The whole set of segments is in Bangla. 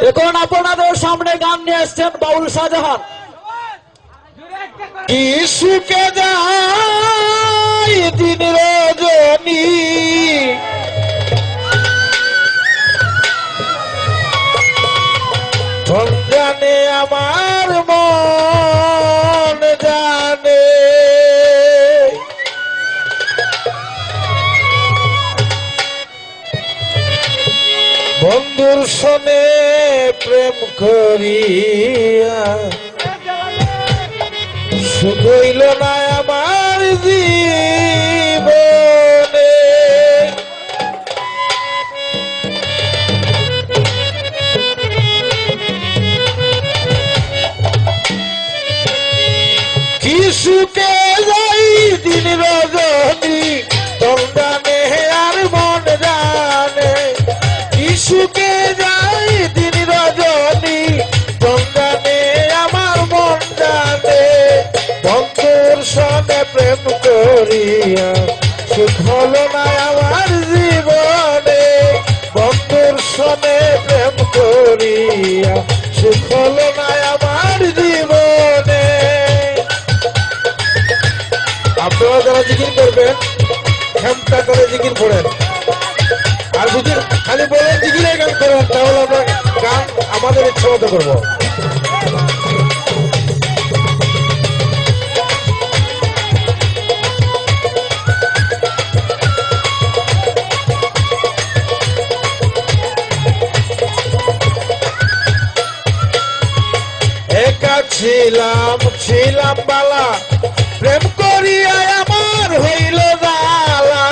এখন আপনাদের সামনে গান নিয়ে এসছেন বাউল শাহজাহান। কি সুখে যায় দিন রজনী, মন জানে আমার মন জানে। বন্ধুর সনে প্রেম করিয়া সুখ হইল না আমার জীবনে। কি সুখে যাই দিন রজনী, মন জানে আর মন জানে। কি সুখে যাই দিন রজনী, মন জানে আমার মন জানে। বন্ধুর সনে প্রেম করিয়া সুখ হলো না আমার জীবনে। বন্ধুর সনে প্রেম করিয়া সুখ হলো না আমার জীবনে। আপনারা যারা জিকির করবেন ক্ষমতা করে জিকির করেন, আর যদি খালি বলেন জিকিরে গান করেন তাহলে আমরা গান আমাদের ইচ্ছা মতো করবো। একা ছিলাম ছিলাম বালা, প্রেম করিয়া আমার হইল জালা।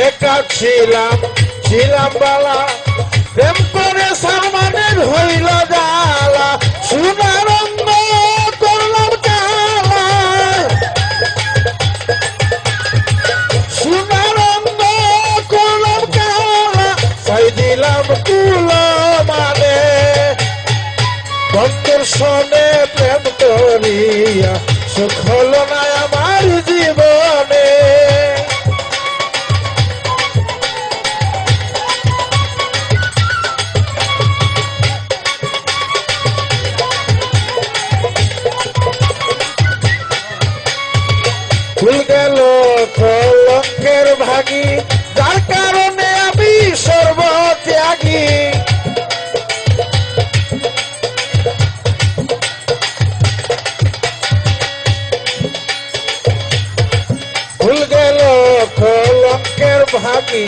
একা ছিলাম ছিলাম বালা, প্রেম করে সালমানের হইল জালা। সোনার রঙ্গ করলাম কালা, সোনার রঙ্গ করলাম কালা। চাই দিলাম কুল মানে, বন্ধুর সনে প্রেম করিয়া সুখ হলো না আমার জীবনে। ভুল গেল কলঙ্কের ভাগী, যার কারণে আমি সর্বত্যাগী। ভুল গেল কলঙ্কের ভাগী,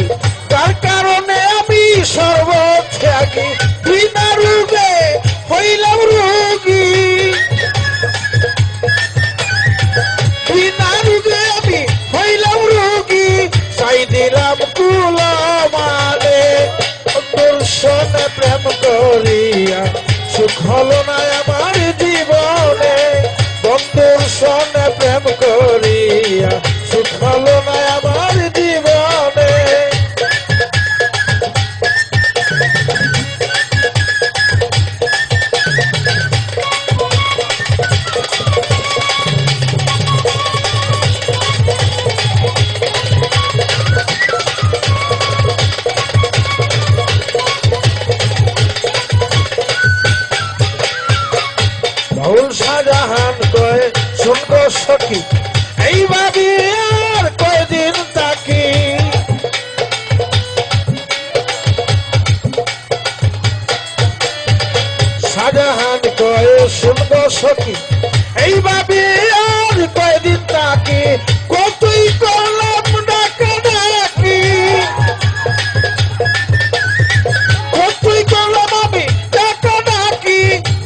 যার কারণে আমি সর্বত্যাগী। বিনা রোগে হইলাম রোগী, বিনা রোগে আমি হইলাম রোগী। চাই দিলাম কুল মানে, বন্ধুর সনে প্রেম করিয়া সুখ হলো না আমার জীবনে। বন্ধুর সনে প্রেম করিয়া সুখ হলো না আমার জীবনে। বাউল শাহজাহান কয় শুনবো সখী, এই ভাবি আর কয়দিন থাকি। শাহজাহান কয় শুনবো সখী, এই ভাবি আর কয়দিন থাকি। কতই করলাম ডাকা ডাকি, কতই করলাম আমি ডাকা ডাকি।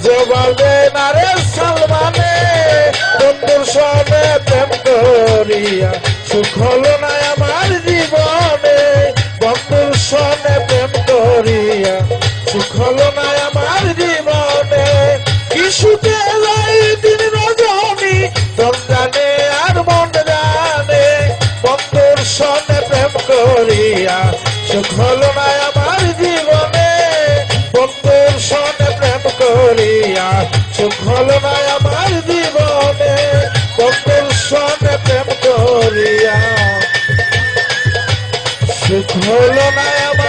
জবাব দেয় না রে সালমানে, বন্ধুর সনে প্রেম করিয়া সুখ হলো না আমার জীবনে। বন্ধুর সনে প্রেম করিয়া সুখ হলো না আমার জীবনে। কি সুখে যাই দিন রজনী, মন জানে আর মন জানে। বন্ধুর সনে প্রেম করিয়া সুখ হলো না আমার জীবনে। বন্ধুর সনে প্রেম করিয়া সুখ হলো না আমার জীবনে। বন্ধুর সনে প্রেম করিয়া সুখ হলো না আমার